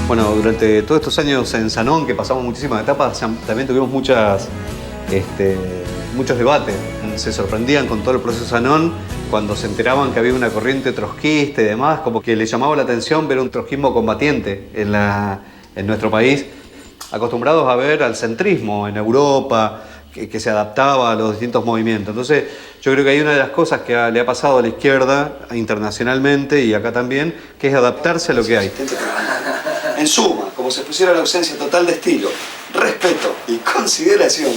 Bueno, durante todos estos años en Sanón, que pasamos muchísimas etapas, también tuvimos muchos debates. Se sorprendían con todo el proceso Sanón cuando se enteraban que había una corriente trotskista y demás, como que les llamaba la atención ver un trotskismo combatiente en nuestro país, acostumbrados a ver al centrismo en Europa, que se adaptaba a los distintos movimientos. Entonces, yo creo que hay una de las cosas que le ha pasado a la izquierda internacionalmente y acá también, que es adaptarse a lo que hay. En suma, como se pusiera la ausencia total de estilo, respeto y consideración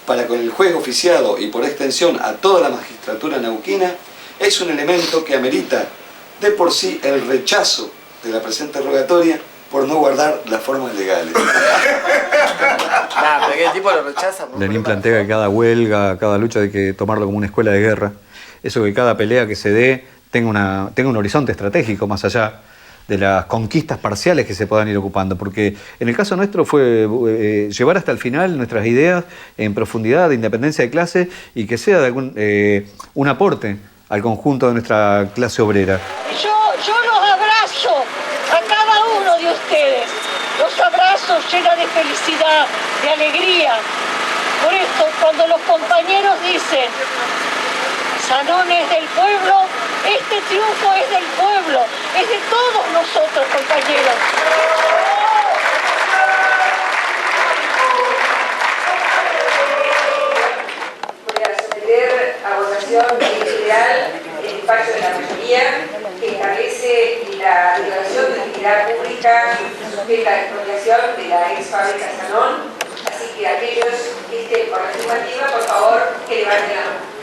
para con el juez oficiado y por extensión a toda la magistratura neuquina, es un elemento que amerita de por sí el rechazo de la presente rogatoria por no guardar las formas legales. Pero ¿qué tipo lo rechaza? Lenin plantea que cada huelga, cada lucha hay que tomarlo como una escuela de guerra. Eso, que cada pelea que se dé tenga un horizonte estratégico más allá de las conquistas parciales que se puedan ir ocupando, porque en el caso nuestro fue llevar hasta el final nuestras ideas en profundidad, de independencia de clase, y que sea de un aporte al conjunto de nuestra clase obrera. Yo los abrazo a cada uno de ustedes, los abrazo llena de felicidad, de alegría. Por esto, cuando los compañeros dicen Sanón es del pueblo, este triunfo es del pueblo, es de todos nosotros, compañeros. Voy a someter a votación en general el despacho de la mayoría que establece la declaración de utilidad pública sujeta a la expropiación de la ex fábrica Sanón. Así que aquellos que estén por la afirmativa, por favor, que levanten la mano.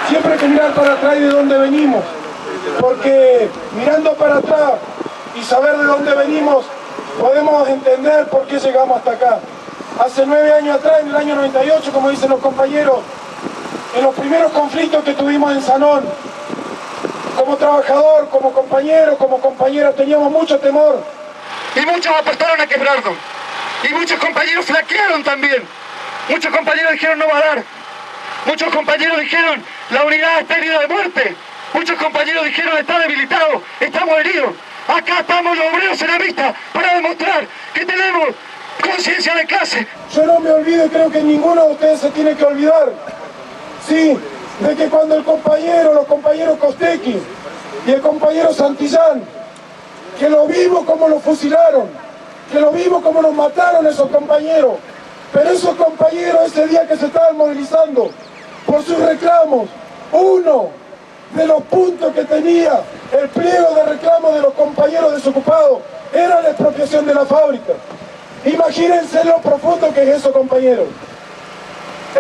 Siempre hay que mirar para atrás y de dónde venimos, porque mirando para atrás y saber de dónde venimos, podemos entender por qué llegamos hasta acá. Hace 9 años atrás, en el año 98, como dicen los compañeros, en los primeros conflictos que tuvimos en Sanón, como trabajador, como compañero, teníamos mucho temor. Y muchos apostaron a quebrarnos. Y muchos compañeros flaquearon también. Muchos compañeros dijeron no va a dar. Muchos compañeros dijeron la unidad está herida de muerte. Muchos compañeros dijeron está debilitado, estamos heridos. Acá estamos los obreros ceramista para demostrar que tenemos conciencia de clase. Yo no me olvido y creo que ninguno de ustedes se tiene que olvidar, sí, de que cuando los compañeros Costequi y el compañero Santillán, que lo vimos como los fusilaron, que lo vimos como nos mataron esos compañeros, pero esos compañeros ese día que se estaban movilizando por sus reclamos, uno de los puntos que tenía el pliego de reclamos de los compañeros desocupados era la expropiación de la fábrica. Imagínense lo profundo que es eso, compañeros.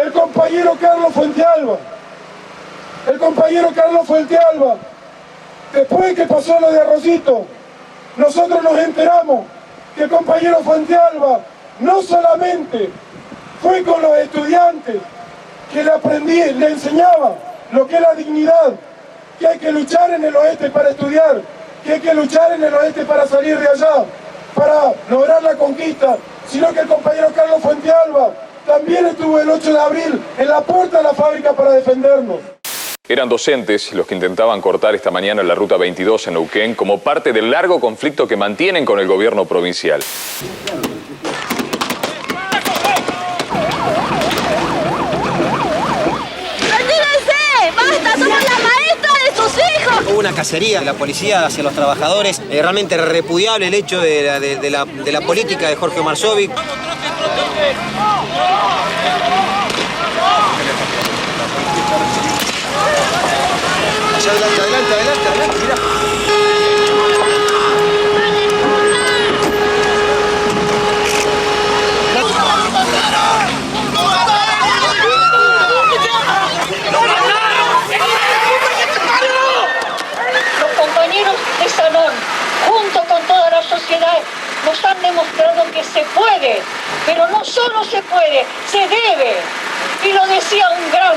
El compañero Carlos Fuentealba, después que pasó lo de Arrocito, nosotros nos enteramos que el compañero Fuentealba no solamente fue con los estudiantes que le enseñaba lo que es la dignidad, que hay que luchar en el oeste para estudiar, que hay que luchar en el oeste para salir de allá, para lograr la conquista, sino que el compañero Carlos Fuentealba también estuvo el 8 de abril en la puerta de la fábrica para defendernos. Eran docentes los que intentaban cortar esta mañana la Ruta 22 en Neuquén como parte del largo conflicto que mantienen con el gobierno provincial. Hubo una cacería de la policía hacia los trabajadores, realmente repudiable el hecho de la política de Jorge Marzovic. Allá adelante, mirá. De Sanón, junto con toda la sociedad, nos han demostrado que se puede, pero no solo se puede, se debe. Y lo decía un gran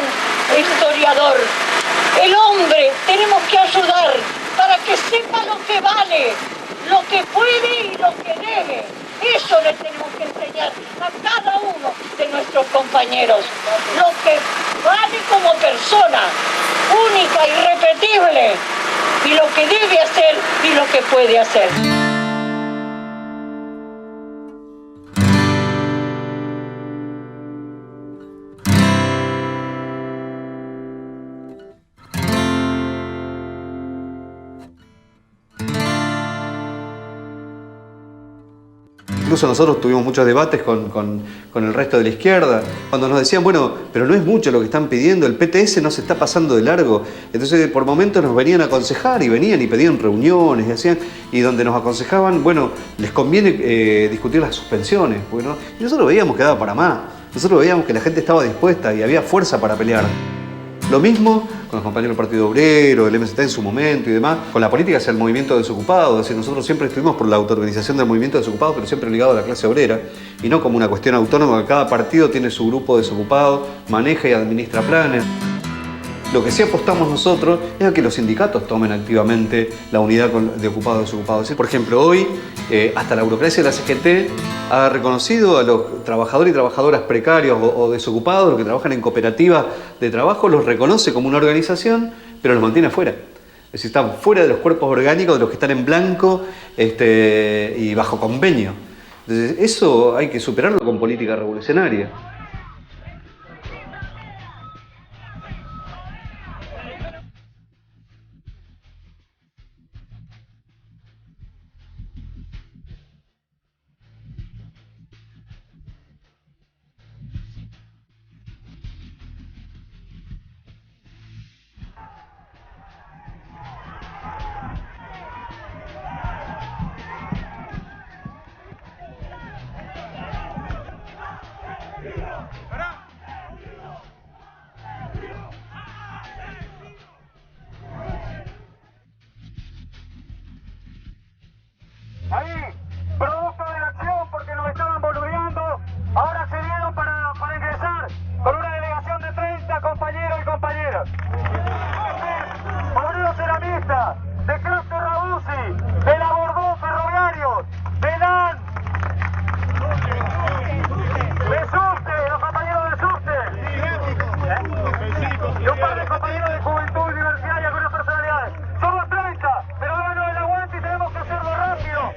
historiador, el hombre tenemos que ayudar para que sepa lo que vale, lo que puede y lo que debe. Eso le tenemos que enseñar a cada uno de nuestros compañeros. Lo que vale como persona, única, irrepetible, y lo que debe hacer y lo que puede hacer. Incluso nosotros tuvimos muchos debates con el resto de la izquierda, cuando nos decían, bueno, pero no es mucho lo que están pidiendo, el PTS no se está pasando de largo. Entonces, por momentos nos venían a aconsejar y venían y pedían reuniones y hacían, y donde nos aconsejaban, bueno, les conviene discutir las suspensiones, bueno, y nosotros veíamos que daba para más. Nosotros veíamos que la gente estaba dispuesta y había fuerza para pelear. Lo mismo con los compañeros del Partido Obrero, del MST en su momento y demás, con la política hacia el movimiento desocupado. Es decir, nosotros siempre estuvimos por la autoorganización del movimiento desocupado, pero siempre ligado a la clase obrera, y no como una cuestión autónoma que cada partido tiene su grupo desocupado, maneja y administra planes. Lo que sí apostamos nosotros es a que los sindicatos tomen activamente la unidad de ocupados y desocupados. Por ejemplo, hoy hasta la burocracia de la CGT ha reconocido a los trabajadores y trabajadoras precarios o desocupados, los que trabajan en cooperativas de trabajo, los reconoce como una organización, pero los mantiene afuera. Es decir, están fuera de los cuerpos orgánicos de los que están en blanco y bajo convenio. Entonces, eso hay que superarlo con política revolucionaria. Ahí, producto de la acción, porque nos estaban boludeando, ahora se dieron para ingresar con una delegación de 30 compañeros y compañeras. Obreros ceramistas, de Cluster Rabusi, de la Bordó Ferroviarios, de LAN, de SUSTE, los compañeros de SUSTE, y un par de compañeros de Juventud, Universidad y algunas personalidades. Somos 30, pero háganos el aguante y tenemos que hacerlo rápido.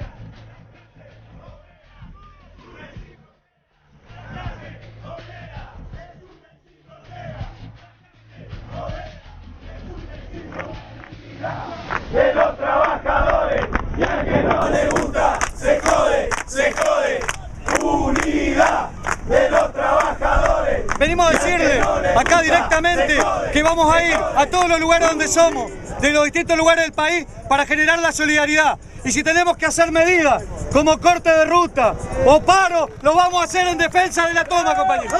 De los trabajadores, y al que no le gusta, se jode, unidad de los trabajadores. Venimos a decirle acá directamente que vamos a ir a todos los lugares donde somos, de los distintos lugares del país, para generar la solidaridad. Y si tenemos que hacer medidas como corte de ruta o paro, lo vamos a hacer en defensa de la toma, compañeros.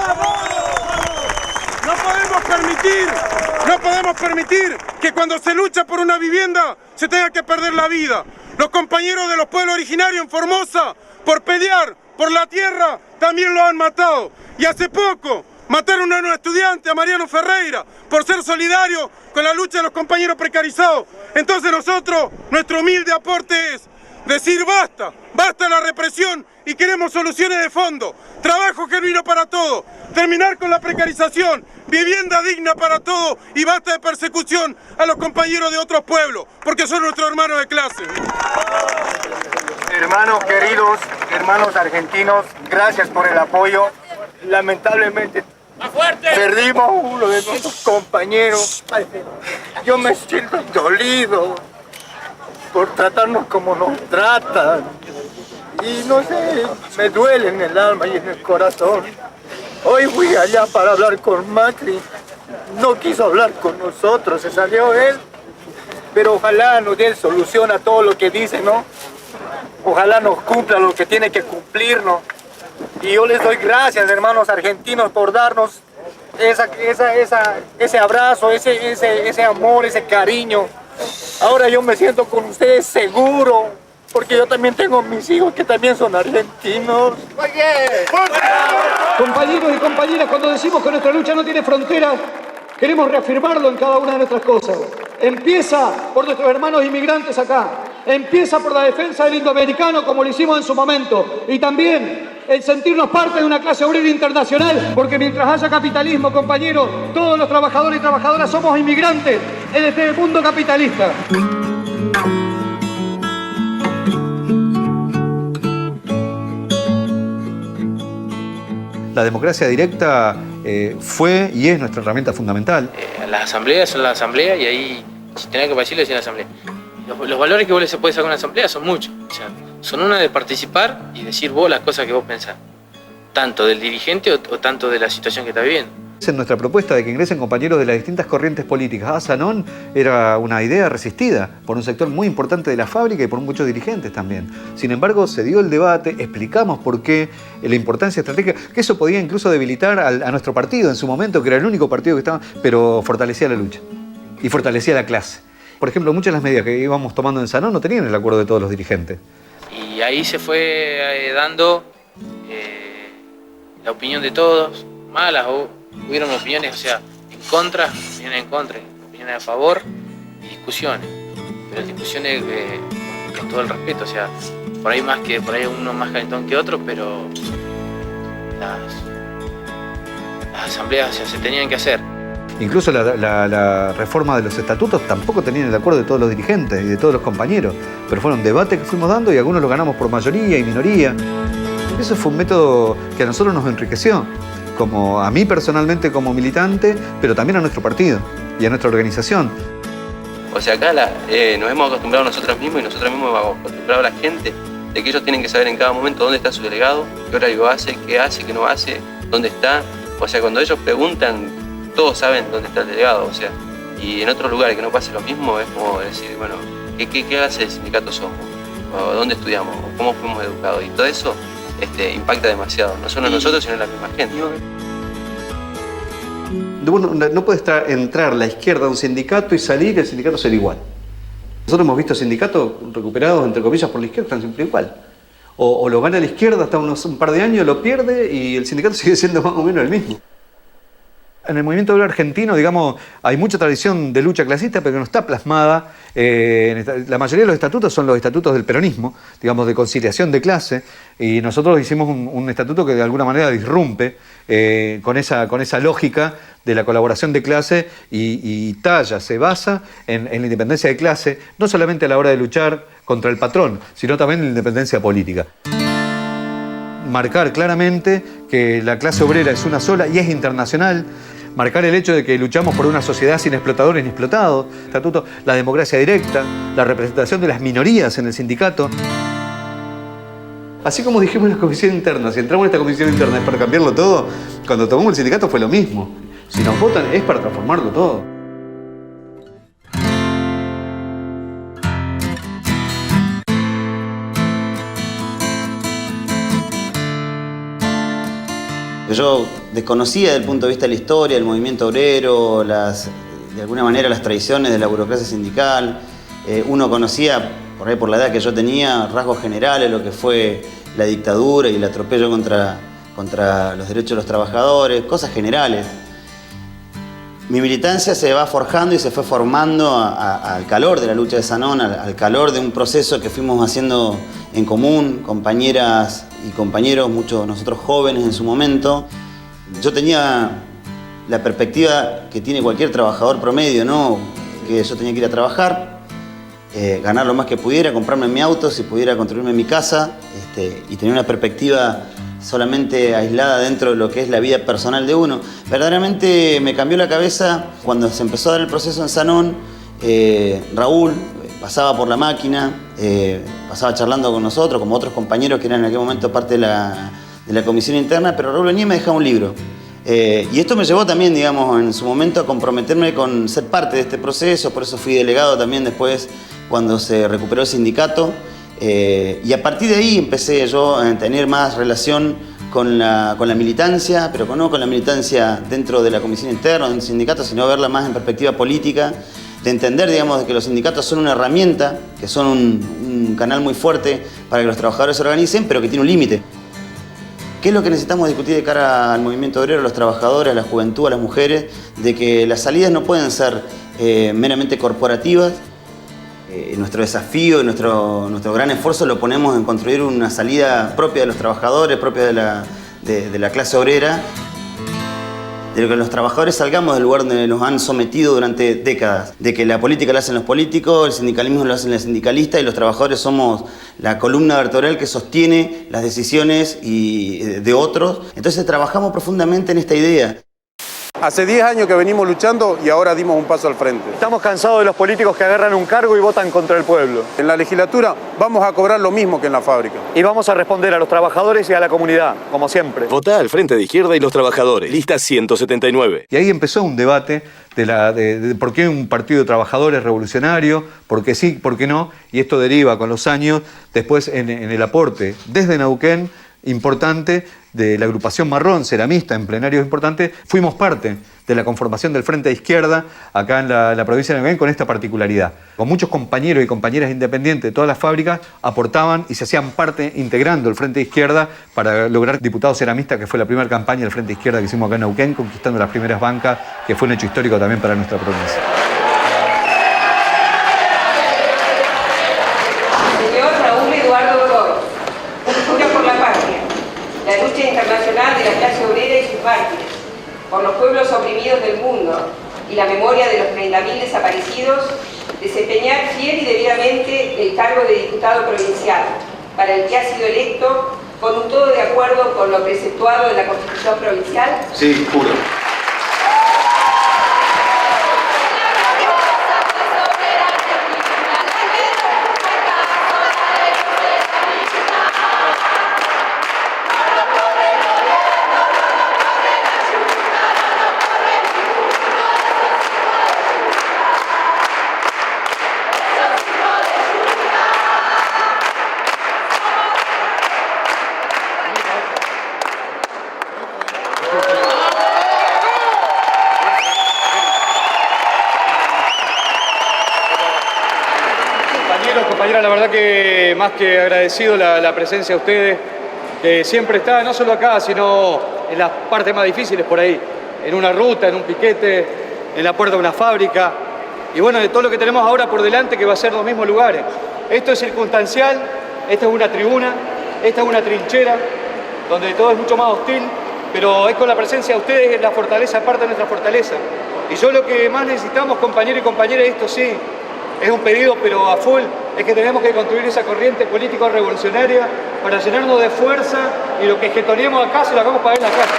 No podemos permitir que cuando se lucha por una vivienda se tenga que perder la vida. Los compañeros de los pueblos originarios en Formosa, por pelear por la tierra, también lo han matado. Y hace poco mataron a un estudiante, a Mariano Ferreira, por ser solidario con la lucha de los compañeros precarizados. Entonces nosotros, nuestro humilde aporte es decir basta, basta la represión y queremos soluciones de fondo, trabajo genuino para todos, terminar con la precarización, vivienda digna para todos y basta de persecución a los compañeros de otros pueblos, porque son nuestros hermanos de clase. Hermanos queridos, hermanos argentinos, gracias por el apoyo. Lamentablemente perdimos uno de nuestros compañeros. Yo me siento dolido por tratarnos como nos tratan. Y no sé, me duele en el alma y en el corazón. Hoy fui allá para hablar con Macri. No quiso hablar con nosotros, se salió él. Pero ojalá nos dé solución a todo lo que dice, ¿no? Ojalá nos cumpla lo que tiene que cumplirnos. Y yo les doy gracias, hermanos argentinos, por darnos ese abrazo, ese amor, ese cariño. Ahora yo me siento con ustedes seguro, porque yo también tengo mis hijos que también son argentinos. Compañeros y compañeras, cuando decimos que nuestra lucha no tiene fronteras, queremos reafirmarlo en cada una de nuestras cosas. Empieza por nuestros hermanos inmigrantes acá. empieza por la defensa del indoamericano, como lo hicimos en su momento, y también el sentirnos parte de una clase obrera internacional, porque mientras haya capitalismo, compañeros, todos los trabajadores y trabajadoras somos inmigrantes en este mundo capitalista. La democracia directa fue y es nuestra herramienta fundamental. Las asambleas son la asamblea y ahí, si tenés que decirlo, es la asamblea. Los valores que vos le podés sacar a una asamblea son muchos. O sea, son una de participar y decir vos las cosas que vos pensás. Tanto del dirigente o tanto de la situación que está viviendo. En nuestra propuesta de que ingresen compañeros de las distintas corrientes políticas a Sanón era una idea resistida por un sector muy importante de la fábrica y por muchos dirigentes también. Sin embargo, se dio el debate, explicamos por qué, la importancia estratégica, que eso podía incluso debilitar a nuestro partido en su momento, que era el único partido que estaba, pero fortalecía la lucha y fortalecía la clase. Por ejemplo, muchas de las medidas que íbamos tomando en Sanón no tenían el acuerdo de todos los dirigentes. Y ahí se fue dando la opinión de todos, malas o hubieron opiniones, o sea, opiniones a favor y discusiones. Pero discusiones con todo el respeto, o sea, por ahí uno más calentón que otro, pero las asambleas, o sea, se tenían que hacer. Incluso la reforma de los estatutos tampoco tenían el acuerdo de todos los dirigentes y de todos los compañeros, pero fueron debates que fuimos dando y algunos los ganamos por mayoría y minoría. Eso fue un método que a nosotros nos enriqueció, como a mí personalmente como militante, pero también a nuestro partido y a nuestra organización. O sea, acá nos hemos acostumbrado nosotros mismos y nosotros mismos hemos acostumbrado a la gente de que ellos tienen que saber en cada momento dónde está su delegado, qué horario hace, qué no hace, dónde está. O sea, cuando ellos preguntan, todos saben dónde está el delegado. O sea, y en otros lugares que no pase lo mismo es como decir, bueno, ¿qué hace el sindicato somos? ¿O dónde estudiamos? ¿O cómo fuimos educados? Y todo eso impacta demasiado, no solo nosotros, sino la misma gente. No puede entrar la izquierda a un sindicato y salir y el sindicato ser igual. Nosotros hemos visto sindicatos recuperados, entre comillas, por la izquierda, están siempre igual. O lo gana la izquierda hasta un par de años, lo pierde y el sindicato sigue siendo más o menos el mismo. En el movimiento obrero argentino, digamos, hay mucha tradición de lucha clasista, pero que no está plasmada. La mayoría de los estatutos son los estatutos del peronismo, digamos, de conciliación de clase, y nosotros hicimos un estatuto que de alguna manera disrumpe con esa lógica de la colaboración de clase y se basa en la independencia de clase, no solamente a la hora de luchar contra el patrón, sino también en la independencia política. Marcar claramente que la clase obrera es una sola y es internacional. Marcar el hecho de que luchamos por una sociedad sin explotadores ni explotados. Estatuto, la democracia directa, la representación de las minorías en el sindicato. Así como dijimos en la comisión interna, si entramos en esta comisión interna es para cambiarlo todo, cuando tomamos el sindicato fue lo mismo. Si nos votan es para transformarlo todo. Yo desconocía desde el punto de vista de la historia, el movimiento obrero, de alguna manera las tradiciones de la burocracia sindical. Uno conocía, por ahí por la edad que yo tenía, rasgos generales, lo que fue la dictadura y el atropello contra los derechos de los trabajadores, cosas generales. Mi militancia se va forjando y se fue formando al calor de la lucha de Sanón, al calor de un proceso que fuimos haciendo en común, compañeras y compañeros, muchos nosotros jóvenes en su momento. Yo tenía la perspectiva que tiene cualquier trabajador promedio, ¿no? Que yo tenía que ir a trabajar, ganar lo más que pudiera, comprarme mi auto, si pudiera construirme mi casa, y tener una perspectiva solamente aislada dentro de lo que es la vida personal de uno. Verdaderamente me cambió la cabeza cuando se empezó a dar el proceso en Sanón. Raúl pasaba por la máquina, pasaba charlando con nosotros, como otros compañeros que eran en aquel momento parte de la comisión interna, pero Raúl venía y me dejaba un libro. Y esto me llevó también, digamos, en su momento a comprometerme con ser parte de este proceso, por eso fui delegado también después cuando se recuperó el sindicato. Y a partir de ahí empecé yo a tener más relación con la militancia, pero no con la militancia dentro de la comisión interna, del sindicato, sino verla más en perspectiva política, de entender, digamos, de que los sindicatos son una herramienta, que son un canal muy fuerte para que los trabajadores se organicen, pero que tiene un límite. ¿Qué es lo que necesitamos discutir de cara al movimiento obrero, a los trabajadores, a la juventud, a las mujeres? De que las salidas no pueden ser meramente corporativas. nuestro desafío y nuestro gran esfuerzo lo ponemos en construir una salida propia de los trabajadores, propia de la clase obrera, de que los trabajadores salgamos del lugar donde nos han sometido durante décadas, de que la política la hacen los políticos, el sindicalismo lo hacen los sindicalistas y los trabajadores somos la columna vertebral que sostiene las decisiones de otros. Entonces trabajamos profundamente en esta idea. Hace 10 años que venimos luchando y ahora dimos un paso al frente. Estamos cansados de los políticos que agarran un cargo y votan contra el pueblo. En la legislatura vamos a cobrar lo mismo que en la fábrica. Y vamos a responder a los trabajadores y a la comunidad, como siempre. Votá al Frente de Izquierda y los Trabajadores. Lista 179. Y ahí empezó un debate de por qué un partido de trabajadores revolucionario, por qué sí, por qué no, y esto deriva con los años, después en el aporte desde Neuquén, importante, de la agrupación marrón, ceramista, en plenarios importantes, fuimos parte de la conformación del Frente de Izquierda acá en la provincia de Neuquén con esta particularidad. Con muchos compañeros y compañeras independientes de todas las fábricas aportaban y se hacían parte integrando el Frente de Izquierda para lograr diputado ceramista, que fue la primera campaña del Frente de Izquierda que hicimos acá en Neuquén, conquistando las primeras bancas, que fue un hecho histórico también para nuestra provincia. La lucha internacional de la clase obrera y sus mártires, por los pueblos oprimidos del mundo y la memoria de los 30.000 desaparecidos, desempeñar fiel y debidamente el cargo de diputado provincial, para el que ha sido electo con un todo de acuerdo con lo preceptuado en la Constitución provincial. Sí, juro. Compañeras, la verdad que más que agradecido la presencia de ustedes, que siempre está, no solo acá, sino en las partes más difíciles por ahí, en una ruta, en un piquete, en la puerta de una fábrica, y bueno, de todo lo que tenemos ahora por delante, que va a ser los mismos lugares. Esto es circunstancial, esta es una tribuna, esta es una trinchera, donde todo es mucho más hostil, pero es con la presencia de ustedes, es la fortaleza, parte de nuestra fortaleza. Y yo lo que más necesitamos, compañeros y compañeras, esto sí, es un pedido, pero a full, es que tenemos que construir esa corriente político-revolucionaria para llenarnos de fuerza y lo que getoneemos acá se lo hagamos para en la casa.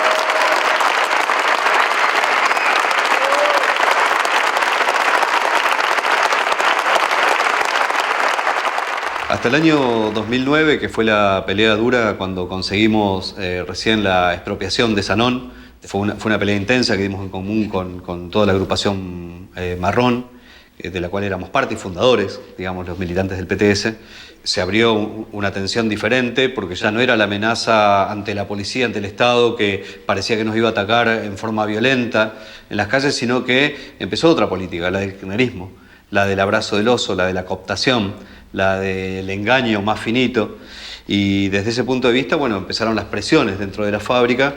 Hasta el año 2009, que fue la pelea dura cuando conseguimos recién la expropiación de Sanón, fue una pelea intensa que dimos en común con toda la agrupación marrón, de la cual éramos parte y fundadores, digamos, los militantes del PTS, se abrió una tensión diferente porque ya no era la amenaza ante la policía, ante el Estado, que parecía que nos iba a atacar en forma violenta en las calles, sino que empezó otra política, la del kirchnerismo, la del abrazo del oso, la de la cooptación, la del engaño más finito. Y desde ese punto de vista, bueno, empezaron las presiones dentro de la fábrica.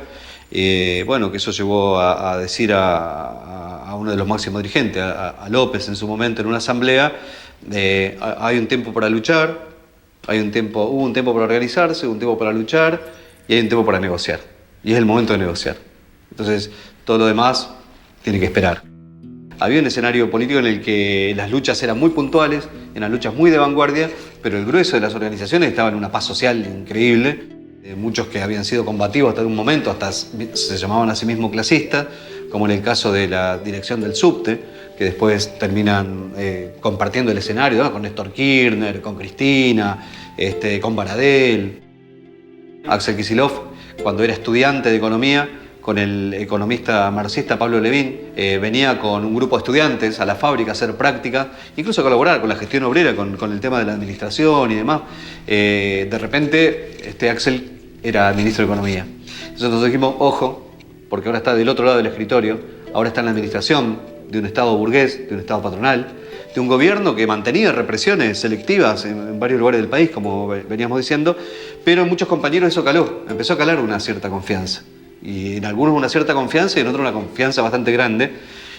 Bueno, que eso llevó a decir a uno de los máximos dirigentes, a López en su momento en una asamblea, hay un tiempo para luchar, hubo un tiempo para organizarse, un tiempo para luchar y hay un tiempo para negociar. Y es el momento de negociar. Entonces, todo lo demás tiene que esperar. Había un escenario político en el que las luchas eran muy puntuales, eran luchas muy de vanguardia, pero el grueso de las organizaciones estaba en una paz social increíble. Muchos que habían sido combativos hasta un momento, hasta se llamaban a sí mismos clasistas, como en el caso de la dirección del subte, que después terminan compartiendo el escenario, ¿no? Con Néstor Kirchner, con Cristina, con Baradel. Axel Kicillof, cuando era estudiante de economía, con el economista marxista Pablo Levín, venía con un grupo de estudiantes a la fábrica a hacer práctica, incluso a colaborar con la gestión obrera, con el tema de la administración y demás. De repente, Axel era ministro de Economía. Entonces nos dijimos, ojo, porque ahora está del otro lado del escritorio, ahora está en la administración de un Estado burgués, de un Estado patronal, de un gobierno que mantenía represiones selectivas en varios lugares del país, como veníamos diciendo, pero en muchos compañeros eso caló, empezó a calar una cierta confianza. Y en algunos una cierta confianza y en otros una confianza bastante grande.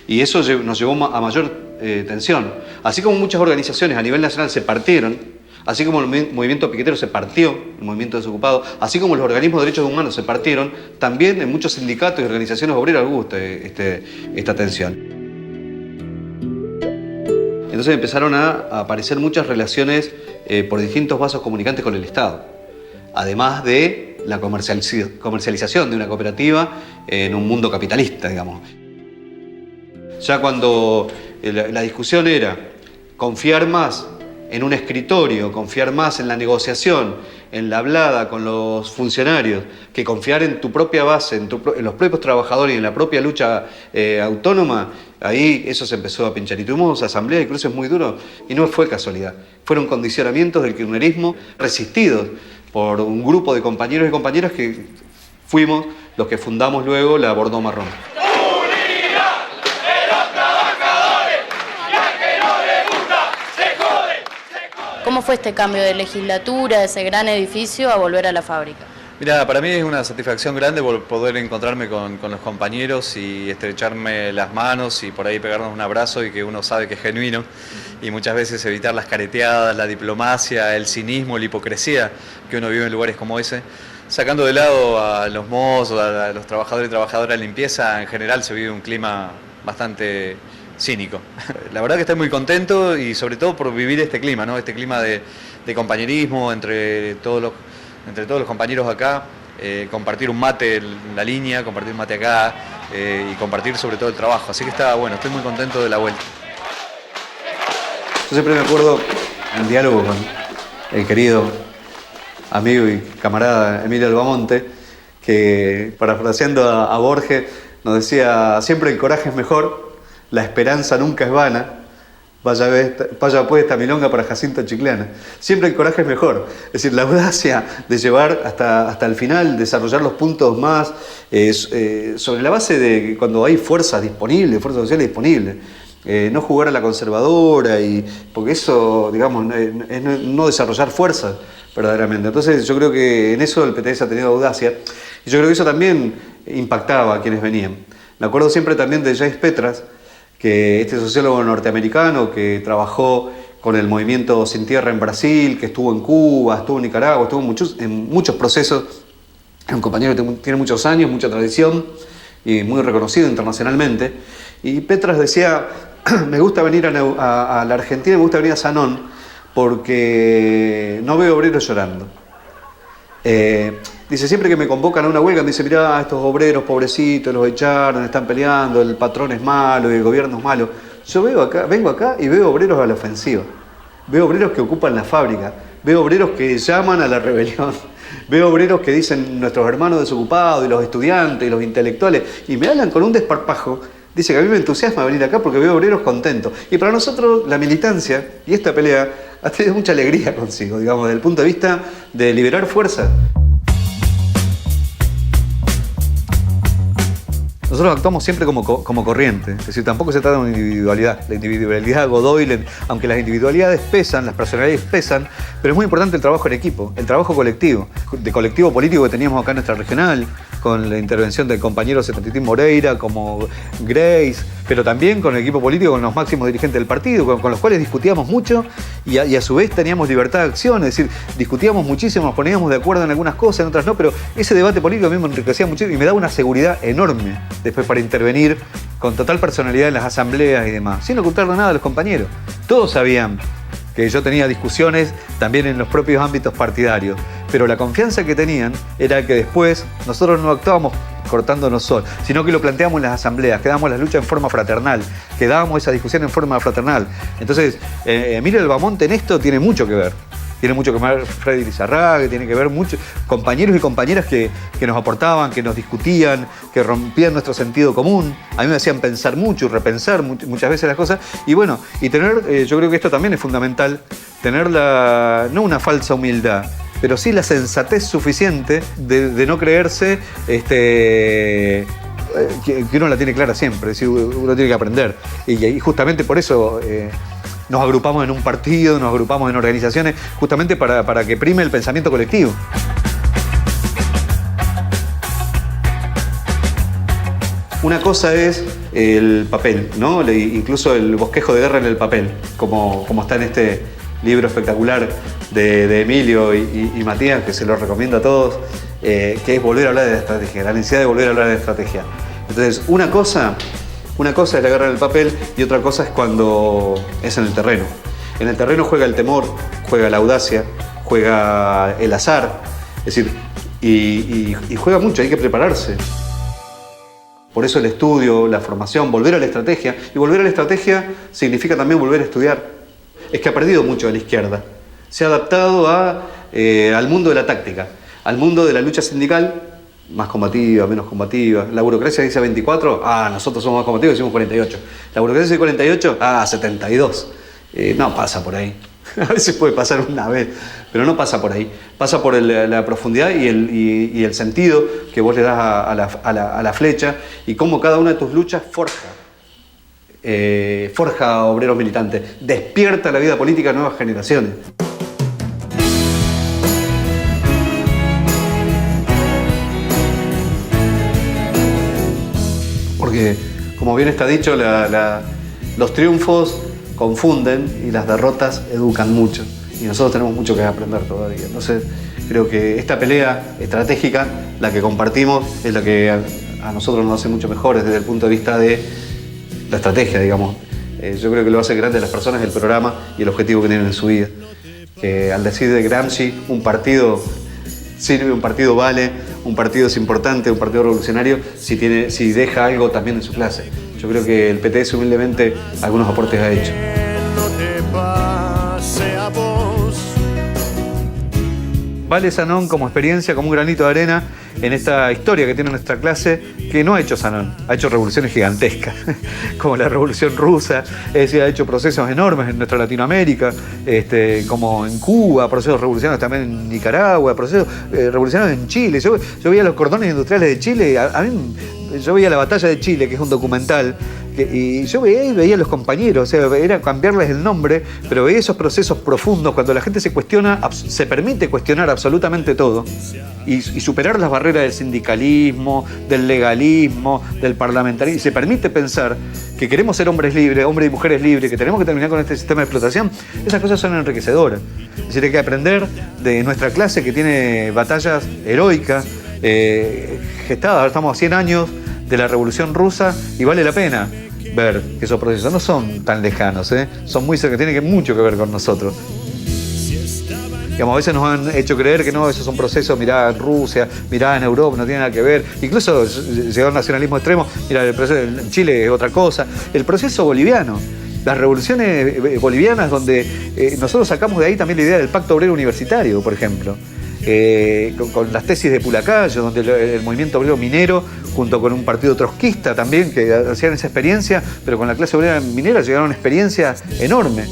Y eso nos llevó a mayor tensión. Así como muchas organizaciones a nivel nacional se partieron, así como el movimiento piquetero se partió, el movimiento desocupado, así como los organismos de derechos humanos se partieron, también en muchos sindicatos y organizaciones obreras hubo esta tensión. Entonces empezaron a aparecer muchas relaciones por distintos vasos comunicantes con el Estado, además de la comercialización de una cooperativa en un mundo capitalista, digamos. Ya cuando la discusión era confiar más en un escritorio, confiar más en la negociación, en la hablada con los funcionarios, que confiar en tu propia base, en los propios trabajadores y en la propia lucha autónoma, ahí eso se empezó a pinchar. Y tuvimos asambleas y cruces muy duros, y no fue casualidad. Fueron condicionamientos del kirchnerismo resistidos por un grupo de compañeros y compañeras que fuimos los que fundamos luego la Bordeaux Marrón. ¿Cómo fue este cambio de legislatura, de ese gran edificio, a volver a la fábrica? Mira, para mí es una satisfacción grande poder encontrarme con los compañeros y estrecharme las manos y por ahí pegarnos un abrazo y que uno sabe que es genuino, y muchas veces evitar las careteadas, la diplomacia, el cinismo, la hipocresía que uno vive en lugares como ese. Sacando de lado a los mozos, a los trabajadores y trabajadoras de limpieza, en general se vive un clima bastante cínico. La verdad que estoy muy contento y sobre todo por vivir este clima, ¿no? Este clima de compañerismo entre todos los compañeros acá, compartir un mate en la línea, compartir un mate acá y compartir sobre todo el trabajo. Así que está bueno, estoy muy contento de la vuelta. Yo siempre me acuerdo en diálogo con el querido amigo y camarada Emilio Albamonte, que parafraseando a Borges nos decía: siempre el coraje es mejor, la esperanza nunca es vana, vaya pues esta milonga para Jacinto Chiclana. Siempre el coraje es mejor, es decir, la audacia de llevar hasta el final, desarrollar los puntos más sobre la base de cuando hay fuerzas disponibles, fuerzas sociales disponibles. No jugar a la conservadora, porque eso, digamos, es no desarrollar fuerzas verdaderamente. Entonces yo creo que en eso el PTS ha tenido audacia, y yo creo que eso también impactaba a quienes venían. Me acuerdo siempre también de Jais Petras, que este sociólogo norteamericano que trabajó con el movimiento Sin Tierra en Brasil, que estuvo en Cuba, estuvo en Nicaragua, estuvo en muchos procesos. Es un compañero que tiene muchos años, mucha tradición y muy reconocido internacionalmente. Y Petras decía: me gusta venir a la Argentina, me gusta venir a Sanón porque no veo obreros llorando. Dice, siempre que me convocan a una huelga, me dice: mirá, estos obreros pobrecitos, los echaron, están peleando, el patrón es malo y el gobierno es malo. Yo vengo acá y veo obreros a la ofensiva. Veo obreros que ocupan la fábrica, veo obreros que llaman a la rebelión, veo obreros que dicen nuestros hermanos desocupados, y los estudiantes, y los intelectuales, y me hablan con un desparpajo. Dice que a mí me entusiasma venir acá porque veo obreros contentos. Y para nosotros la militancia y esta pelea ha tenido mucha alegría consigo, digamos, desde el punto de vista de liberar fuerza. Nosotros actuamos siempre como corriente, es decir, tampoco se trata de una individualidad. La individualidad Godoy, aunque las individualidades pesan, las personalidades pesan, pero es muy importante el trabajo en equipo, el trabajo colectivo, de colectivo político que teníamos acá en nuestra regional, con la intervención del compañero Sepetitín Moreira, como Grace, pero también con el equipo político, con los máximos dirigentes del partido, con los cuales discutíamos mucho y a su vez teníamos libertad de acción, es decir, discutíamos muchísimo, nos poníamos de acuerdo en algunas cosas, en otras no, pero ese debate político a mí me enriquecía muchísimo y me daba una seguridad enorme después para intervenir con total personalidad en las asambleas y demás, sin ocultarle nada a los compañeros. Todos sabían que yo tenía discusiones también en los propios ámbitos partidarios, pero la confianza que tenían era que después nosotros no actuábamos cortándonos sol, sino que lo planteamos en las asambleas, que dábamos la lucha en forma fraternal, que dábamos esa discusión en forma fraternal. Entonces, Emilio Albamonte en esto tiene mucho que ver. Tiene mucho que ver Freddy Lizarraga, tiene que ver muchos compañeros y compañeras que nos aportaban, que nos discutían, que rompían nuestro sentido común. A mí me hacían pensar mucho y repensar muchas veces las cosas. Y bueno, y tener, yo creo que esto también es fundamental, tener no una falsa humildad, pero sí la sensatez suficiente de no creerse que uno la tiene clara siempre, es decir, uno tiene que aprender. Y justamente por eso nos agrupamos en un partido, nos agrupamos en organizaciones, justamente para que prime el pensamiento colectivo. Una cosa es el papel, ¿no? Incluso el bosquejo de guerra en el papel, como está en este libro espectacular de Emilio y Matías, que se lo recomiendo a todos, que es volver a hablar de la estrategia, la necesidad de volver a hablar de estrategia. Entonces, una cosa es la guerra en el papel y otra cosa es cuando es en el terreno. En el terreno juega el temor, juega la audacia, juega el azar, es decir, y juega mucho, hay que prepararse. Por eso el estudio, la formación, volver a la estrategia. Y volver a la estrategia significa también volver a estudiar. Es que ha perdido mucho de la izquierda. Se ha adaptado al mundo de la táctica, al mundo de la lucha sindical, más combativa, menos combativa. La burocracia dice 24, nosotros somos más combativos, decimos 48. La burocracia dice 48, 72. No pasa por ahí. A veces puede pasar una vez, pero no pasa por ahí. Pasa por la profundidad y el sentido que vos le das a la flecha y cómo cada una de tus luchas forja a obreros militantes, despierta la vida política a nuevas generaciones. Porque, como bien está dicho, los triunfos confunden y las derrotas educan mucho. Y nosotros tenemos mucho que aprender todavía. Entonces, creo que esta pelea estratégica, la que compartimos, es la que a nosotros nos hace mucho mejores desde el punto de vista de la estrategia, digamos. Yo creo que lo hace grande a las personas, el programa y el objetivo que tienen en su vida. Que al decir de Gramsci, un partido sirve, un partido vale, un partido es importante, un partido revolucionario, si deja algo también en su clase. Yo creo que el PTS humildemente algunos aportes ha hecho. Vale Zanón como experiencia, como un granito de arena en esta historia que tiene nuestra clase, que no ha hecho Zanón, ha hecho revoluciones gigantescas, como la Revolución Rusa, es decir, ha hecho procesos enormes en nuestra Latinoamérica, como en Cuba, procesos revolucionarios también en Nicaragua, procesos revolucionarios en Chile. Yo veía los cordones industriales de Chile, yo veía La Batalla de Chile, que es un documental, y yo veía a los compañeros, o sea, era cambiarles el nombre, pero veía esos procesos profundos cuando la gente se permite cuestionar absolutamente todo y superar las barreras del sindicalismo, del legalismo, del parlamentarismo, y se permite pensar que queremos ser hombres libres, hombres y mujeres libres, que tenemos que terminar con este sistema de explotación. Esas cosas son enriquecedoras. Es decir, hay que aprender de nuestra clase, que tiene batallas heroicas, gestadas. Ahora estamos a 100 años de la Revolución Rusa y vale la pena ver que esos procesos no son tan lejanos, son muy cerca, tienen mucho que ver con nosotros. Digamos, a veces nos han hecho creer que no, esos son procesos, mirá en Rusia, mirá en Europa, no tiene nada que ver. Incluso llegó al nacionalismo extremo, mirá, el proceso en Chile es otra cosa. El proceso boliviano, las revoluciones bolivianas, donde nosotros sacamos de ahí también la idea del Pacto Obrero Universitario, por ejemplo. Con las tesis de Pulacayo, donde el movimiento obrero minero, junto con un partido trotskista también, que hacían esa experiencia, pero con la clase obrera minera llegaron a una experiencia enorme.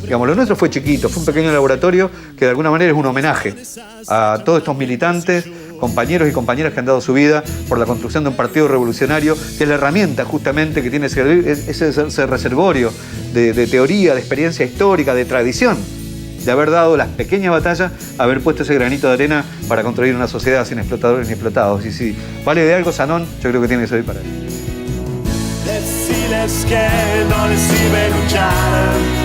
Digamos, lo nuestro fue chiquito, fue un pequeño laboratorio que de alguna manera es un homenaje a todos estos militantes, compañeros y compañeras que han dado su vida por la construcción de un partido revolucionario, que es la herramienta justamente que tiene ese reservorio de teoría, de experiencia histórica, de tradición, de haber dado las pequeñas batallas, haber puesto ese granito de arena para construir una sociedad sin explotadores ni explotados. Y si vale de algo Zanón, yo creo que tiene que servir para él. Deciles que no les sirve luchar.